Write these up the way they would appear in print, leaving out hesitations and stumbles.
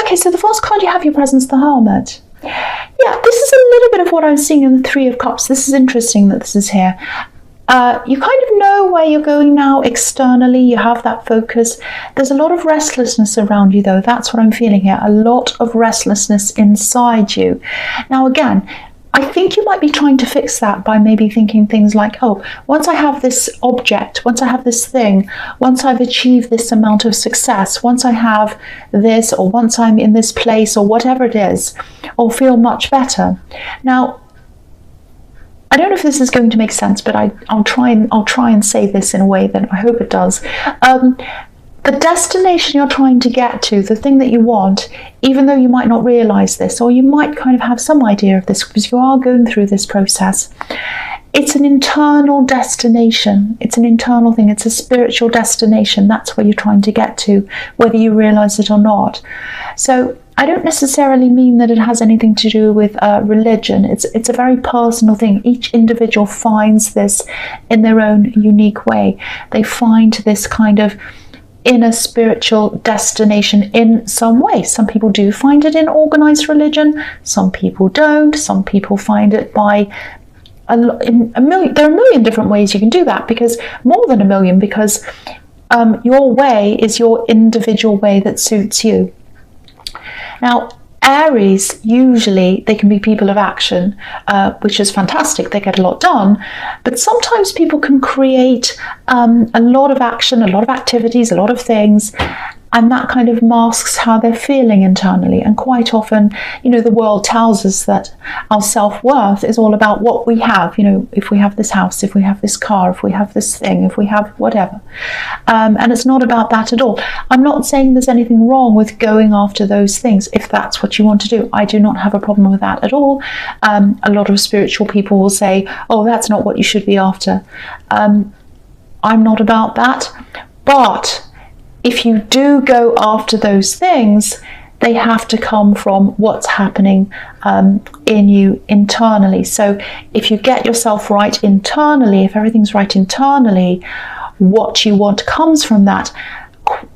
Okay, so the first card you have your presence, the Hermit. Yeah, this is a little bit of what I'm seeing in the Three of Cups. This is interesting that this is here. You kind of know where you're going now externally. You have that focus. There's a lot of restlessness around you, though. That's what I'm feeling here. A lot of restlessness inside you. Now, again, I think you might be trying to fix that by maybe thinking things like, oh, once I have this object, once I have this thing, once I've achieved this amount of success, once I have this, or once I'm in this place, or whatever it is, I'll feel much better. Now, I don't know if this is going to make sense, but I'll try and say this in a way that I hope it does. The destination you're trying to get to, the thing that you want, even though you might not realize this, or you might kind of have some idea of this because you are going through this process, it's an internal destination. It's an internal thing. It's a spiritual destination. That's where you're trying to get to, whether you realize it or not. So I don't necessarily mean that it has anything to do with religion. It's a very personal thing. Each individual finds this in their own unique way. They find this kind of inner spiritual destination in some way. Some people do find it in organized religion. Some people don't. Some people find it by there are a million different ways you can do that, because more than a million, because your way is your individual way that suits you. Now, Aries, usually they can be people of action, which is fantastic. They get a lot done. But sometimes people can create a lot of action, a lot of activities, a lot of things, and that kind of masks how they're feeling internally. And quite often, the world tells us that our self-worth is all about what we have. If we have this house, if we have this car, if we have this thing, if we have whatever. And it's not about that at all. I'm not saying there's anything wrong with going after those things if that's what you want to do. I do not have a problem with that at all. A lot of spiritual people will say, oh, that's not what you should be after. I'm not about that. But if you do go after those things, they have to come from what's happening in you internally. So if you get yourself right internally, if everything's right internally, what you want comes from that.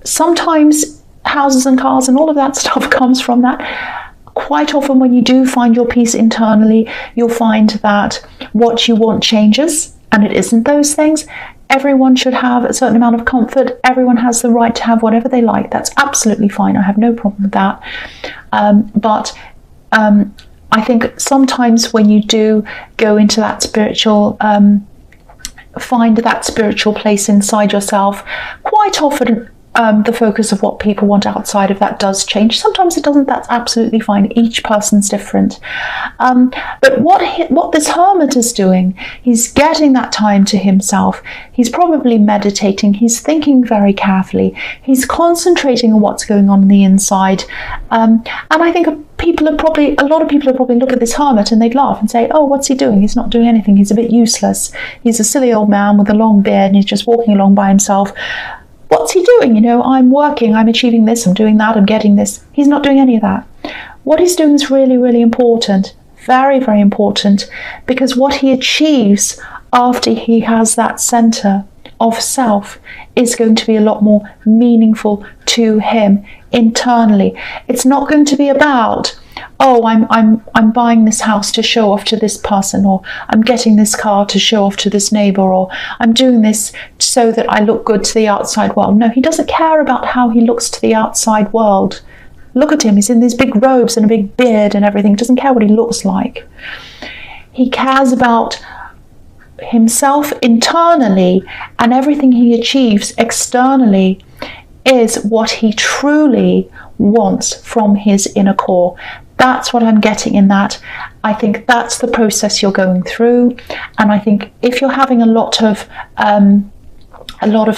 Sometimes houses and cars and all of that stuff comes from that. Quite often when you do find your peace internally, you'll find that what you want changes, and it isn't those things. Everyone should have a certain amount of comfort. Everyone has the right to have whatever they like. That's absolutely fine. I have no problem with that. But I think sometimes when you do go into that spiritual, find that spiritual place inside yourself, quite often the focus of what people want outside of that does change. Sometimes it doesn't. That's absolutely fine. Each person's different. But what this hermit is doing, he's getting that time to himself. He's probably meditating. He's thinking very carefully. He's concentrating on what's going on the inside. And I think a lot of people are probably look at this hermit and they'd laugh and say, oh, what's he doing? He's not doing anything. He's a bit useless. He's a silly old man with a long beard and he's just walking along by himself. What's he doing? I'm working, I'm achieving this, I'm doing that, I'm getting this. He's not doing any of that. What he's doing is really, really important. Very, very important. Because what he achieves after he has that center of self is going to be a lot more meaningful to him internally. It's not going to be about, oh, I'm buying this house to show off to this person, or I'm getting this car to show off to this neighbor, or I'm doing this so that I look good to the outside world. No, he doesn't care about how he looks to the outside world. Look at him, he's in these big robes and a big beard and everything. He doesn't care what he looks like. He cares about himself internally, and everything he achieves externally is what he truly wants from his inner core. That's what I'm getting in that. I think that's the process you're going through. And I think if you're having a lot of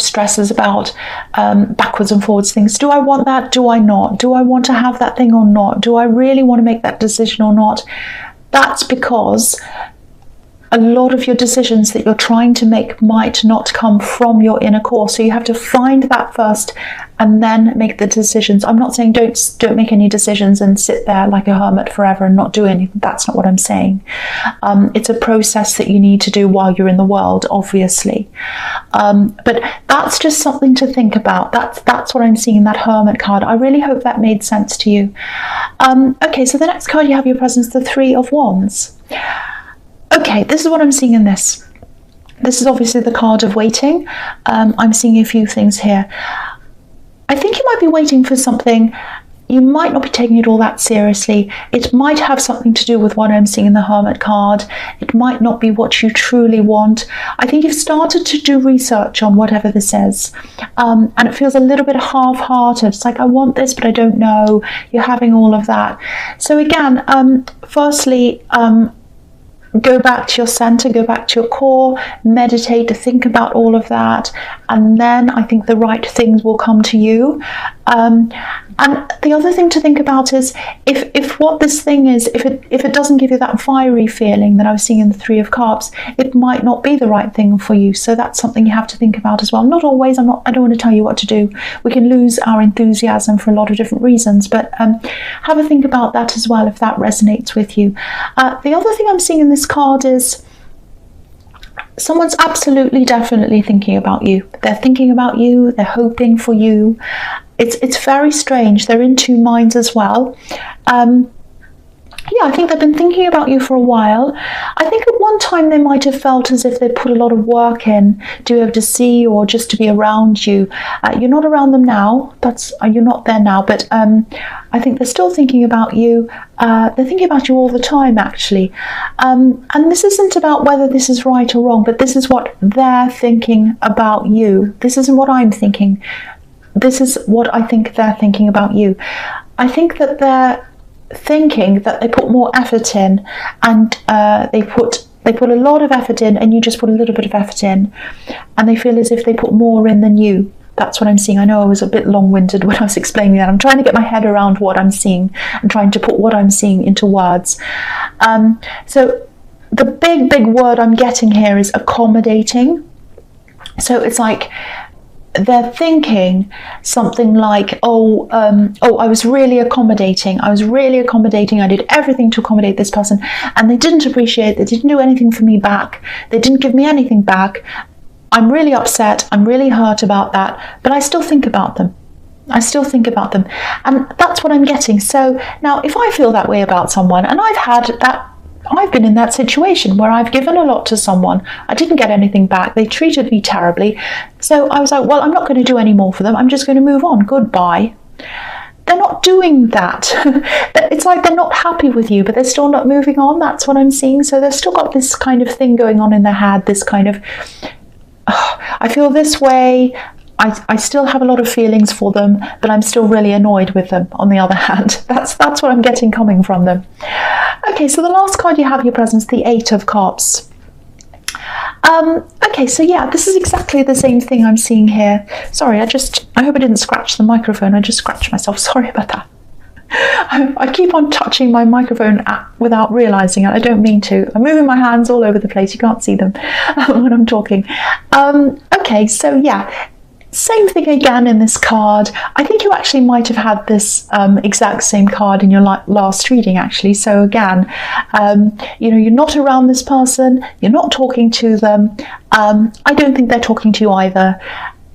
stresses about backwards and forwards things, do I want that? Do I not? Do I want to have that thing or not? Do I really want to make that decision or not? That's because a lot of your decisions that you're trying to make might not come from your inner core. So you have to find that first and then make the decisions. I'm not saying don't make any decisions and sit there like a hermit forever and not do anything. That's not what I'm saying. It's a process that you need to do while you're in the world, obviously. But that's just something to think about. That's what I'm seeing in that Hermit card. I really hope that made sense to you. Okay, so the next card you have your presence, the Three of Wands. Okay, this is what I'm seeing in this. This is obviously the card of waiting. I'm seeing a few things here. I think you might be waiting for something. You might not be taking it all that seriously. It might have something to do with what I'm seeing in the Hermit card. It might not be what you truly want. I think you've started to do research on whatever this is. And it feels a little bit half-hearted. It's like, I want this, but I don't know. You're having all of that. So again, firstly, go back to your center, go back to your core, meditate, to think about all of that, and then I think the right things will come to you. And the other thing to think about is if what this thing is, if it doesn't give you that fiery feeling that I was seeing in the Three of Cups, it might not be the right thing for you. So that's something you have to think about as well. Not always. I don't want to tell you what to do. We can lose our enthusiasm for a lot of different reasons, but have a think about that as well if that resonates with you. The other thing I'm seeing in this card is someone's absolutely, definitely thinking about you. They're thinking about you. They're hoping for you. It's very strange. They're in two minds as well. Yeah, I think they've been thinking about you for a while. I think at one time they might have felt as if they put a lot of work in to be able to see or just to be around you. You're not around them now. You're not there now, but I think they're still thinking about you. They're thinking about you all the time, actually. And this isn't about whether this is right or wrong, but this is what they're thinking about you. This isn't what I'm thinking. This is what I think they're thinking about you. I think that they're thinking that they put more effort in, and they put a lot of effort in, and you just put a little bit of effort in, and they feel as if they put more in than you. That's what I'm seeing. I know I was a bit long-winded when I was explaining that. I'm trying to get my head around what I'm seeing and trying to put what I'm seeing into words. So the big word I'm getting here is accommodating. So it's like they're thinking something like, I was really accommodating. I did everything to accommodate this person, and they didn't appreciate, they didn't do anything for me back. They didn't give me anything back. I'm really upset. I'm really hurt about that, but I still think about them. And that's what I'm getting. So now if I feel that way about someone, and I've been in that situation where I've given a lot to someone, I didn't get anything back, they treated me terribly, so I was like, well, I'm not going to do any more for them, I'm just going to move on, goodbye. They're not doing that. It's like they're not happy with you, but they're still not moving on. That's what I'm seeing. So they've still got this kind of thing going on in their head, this kind of, I feel this way, I still have a lot of feelings for them, but I'm still really annoyed with them, on the other hand. That's what I'm getting coming from them. Okay, so the last card you have your presence, the Eight of Cups. Okay, so yeah, this is exactly the same thing I'm seeing here. Sorry, I hope I didn't scratch the microphone. I just scratched myself. Sorry about that. I keep on touching my microphone without realising it. I don't mean to. I'm moving my hands all over the place. You can't see them when I'm talking. Okay, so yeah. Same thing again in this card. I think you actually might have had this exact same card in your last reading, actually. So again, you're not around this person, you're not talking to them. I don't think they're talking to you either.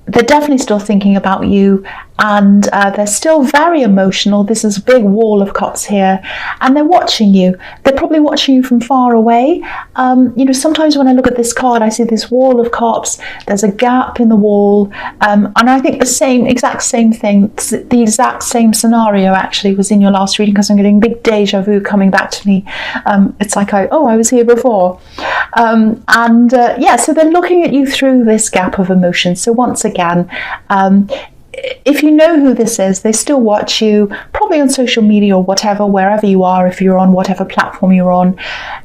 They're definitely still thinking about you, and they're still very emotional. This is a big wall of cups here, and they're watching you. They're probably watching you from far away. Sometimes when I look at this card, I see this wall of cups. There's a gap in the wall, and I think the exact same thing, the exact same scenario actually was in your last reading, because I'm getting big deja vu coming back to me. It's like, I was here before. So they're looking at you through this gap of emotion. So once again, if you know who this is, they still watch you, probably on social media or whatever, wherever you are, if you're on whatever platform you're on.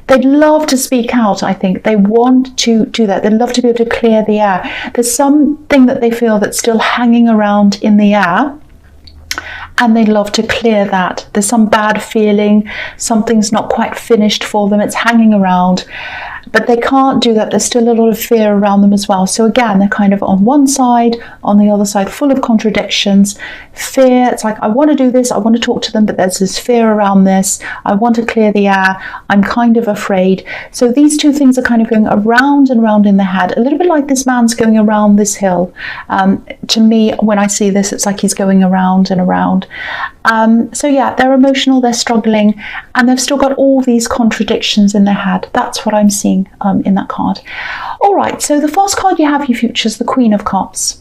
They'd love to speak out, I think. They want to do that. They'd love to be able to clear the air. There's something that they feel that's still hanging around in the air. and they love to clear that. There's some bad feeling, something's not quite finished for them, it's hanging around, but they can't do that. There's still a lot of fear around them as well. So again, they're kind of on one side, on the other side, full of contradictions. Fear, it's like, I want to do this, I want to talk to them, but there's this fear around this. I want to clear the air, I'm kind of afraid. So these two things are kind of going around and around in the head, a little bit like this man's going around this hill. To me, when I see this, it's like he's going around and around. So yeah, they're emotional, they're struggling, and they've still got all these contradictions in their head. That's what I'm seeing in that card. All right, so the first card you have, your future, is the Queen of Cups.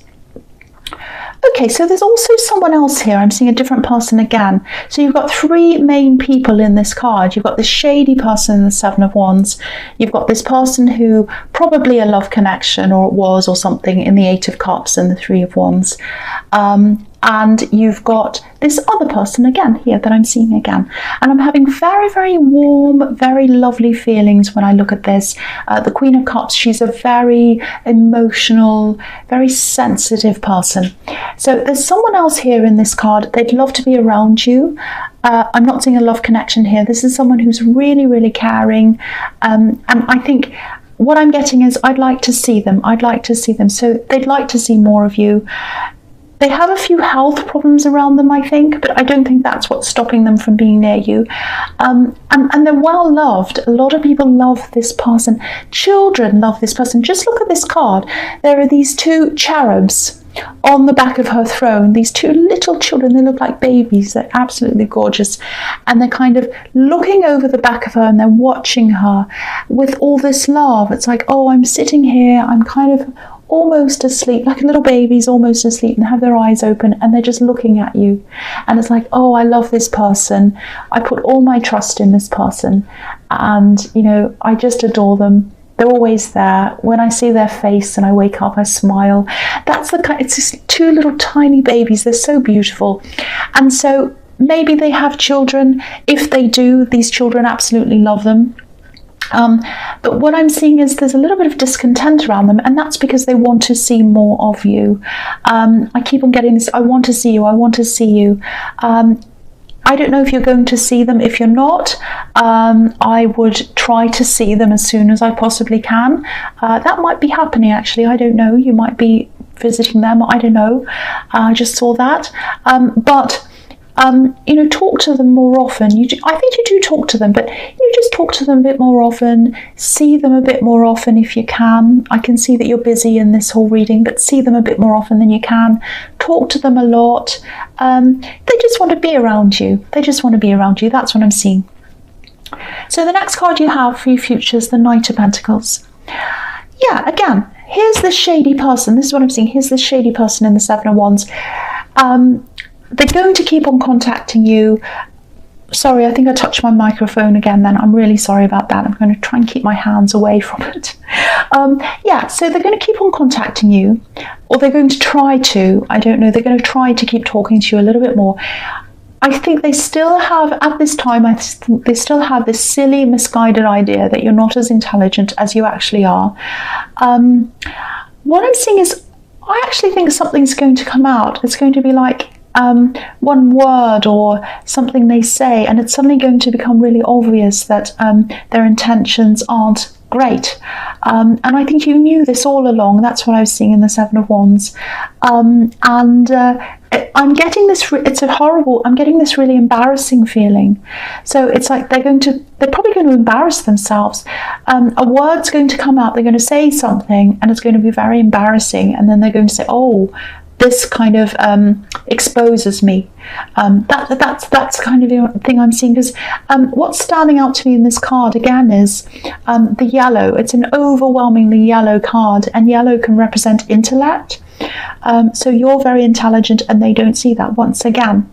Okay, so there's also someone else here. I'm seeing a different person again. So you've got three main people in this card. You've got this shady person in the Seven of Wands. You've got this person who probably a love connection, or it was, or something, in the Eight of Cups and the Three of Wands. And you've got this other person again here that I'm seeing again. And I'm having very, very warm, very lovely feelings when I look at this. The Queen of Cups, she's a very emotional, very sensitive person. So there's someone else here in this card. They'd love to be around you. I'm not seeing a love connection here. This is someone who's really, really caring. And I think what I'm getting is I'd like to see them. I'd like to see them. So they'd like to see more of you. They have a few health problems around them, I think, but I don't think that's what's stopping them from being near you. And they're well loved. A lot of people love this person. Children love this person. Just look at this card. There are these two cherubs on the back of her throne. These two little children, they look like babies. They're absolutely gorgeous. And they're kind of looking over the back of her, and they're watching her with all this love. It's like, oh, I'm sitting here, I'm kind of almost asleep, like a little baby's almost asleep, and have their eyes open, and they're just looking at you. And it's like, oh, I love this person. I put all my trust in this person. And, you know, I just adore them. They're always there. When I see their face and I wake up, I smile. That's the kind, it's just two little tiny babies. They're so beautiful. And so maybe they have children. If they do, these children absolutely love them. But what I'm seeing is there's a little bit of discontent around them, and that's because they want to see more of you. I keep on getting this, I want to see you, I want to see you. I don't know if you're going to see them. If you're not, I would try to see them as soon as I possibly can. That might be happening, actually. I don't know. You might be visiting them. I don't know. I just saw that. You know, talk to them more often. I think you do talk to them, but you just talk to them a bit more often, see them a bit more often if you can. I can see that you're busy in this whole reading, but see them a bit more often than you can. Talk to them a lot. They just want to be around you. They just want to be around you. That's what I'm seeing. So the next card you have for your future is the Knight of Pentacles. Yeah, again, here's this shady person. This is what I'm seeing. Here's this shady person in the Seven of Wands. They're going to keep on contacting you. Sorry, I think I touched my microphone again then. I'm really sorry about that. I'm going to try and keep my hands away from it. Yeah, so they're going to keep on contacting you, or they're going to try to. I don't know. They're going to try to keep talking to you a little bit more. I think they still have, at this time, I think they still have this silly, misguided idea that you're not as intelligent as you actually are. What I'm seeing is, I actually think something's going to come out. It's going to be like, one word or something they say, and it's suddenly going to become really obvious that their intentions aren't great. And I think you knew this all along. That's what I was seeing in the Seven of Wands. I'm getting this, I'm getting this really embarrassing feeling. So it's like they're probably going to embarrass themselves. A word's going to come out, they're going to say something, and it's going to be very embarrassing, and then they're going to say, oh, this kind of exposes me. That's kind of the thing I'm seeing, because what's standing out to me in this card again is the yellow. It's an overwhelmingly yellow card, and yellow can represent intellect. So you're very intelligent, and they don't see that once again.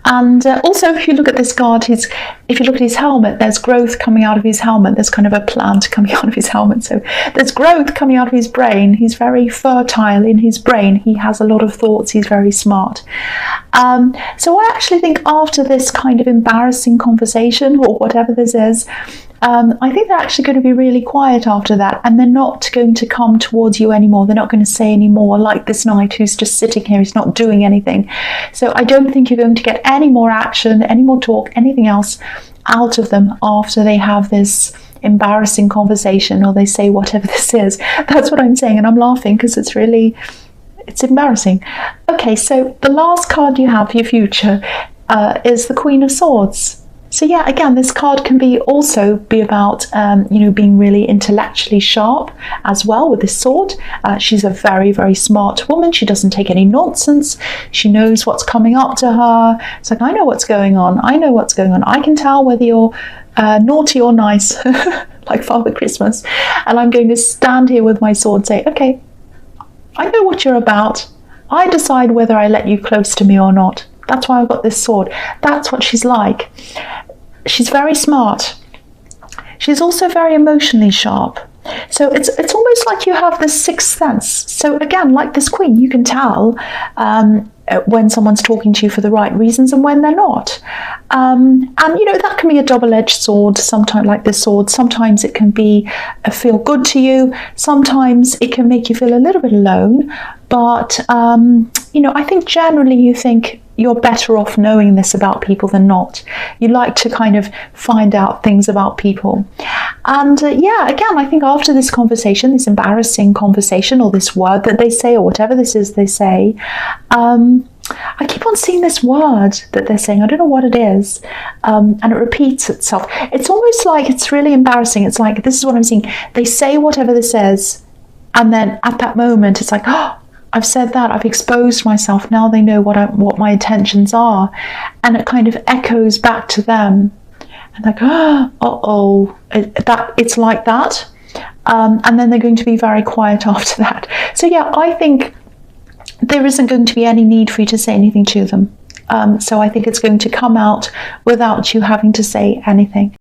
And also, if you look at this card, if you look at his helmet, there's growth coming out of his helmet. There's kind of a plant coming out of his helmet. So there's growth coming out of his brain. He's very fertile in his brain. He has a lot of thoughts. He's very smart. So I actually think after this kind of embarrassing conversation, or whatever this is, I think they're actually going to be really quiet after that, and they're not going to come towards you anymore. They're not going to say any more, like this knight who's just sitting here, he's not doing anything. So I don't think you're going to get any more action, any more talk, anything else out of them after they have this embarrassing conversation, or they say whatever this is. That's what I'm saying, and I'm laughing because it's embarrassing. Okay, so the last card you have for your future is the Queen of Swords. So yeah, again, this card can also be about being really intellectually sharp as well with this sword. She's a very, very smart woman. She doesn't take any nonsense. She knows what's coming up to her. It's like, I know what's going on. I know what's going on. I can tell whether you're naughty or nice, like Father Christmas. And I'm going to stand here with my sword and say, okay, I know what you're about. I decide whether I let you close to me or not. That's why I've got this sword. That's what she's like. She's very smart. She's also very emotionally sharp. So it's almost like you have this sixth sense. So again, like this queen, you can tell when someone's talking to you for the right reasons and when they're not. And that can be a double-edged sword. Sometimes, like this sword, sometimes it can feel good to you. Sometimes it can make you feel a little bit alone. But I think generally you think you're better off knowing this about people than not. You like to kind of find out things about people. And again, I think after this conversation, this embarrassing conversation, or this word that they say, or whatever this is they say, I keep on seeing this word that they're saying. I don't know what it is. And it repeats itself. It's almost like it's really embarrassing. It's like, this is what I'm seeing. They say whatever this is. And then at that moment, it's like, oh, I've said that, I've exposed myself, now they know what my intentions are, and it kind of echoes back to them, and like, it's like that, and then they're going to be very quiet after that. So yeah, I think there isn't going to be any need for you to say anything to them. So I think it's going to come out without you having to say anything.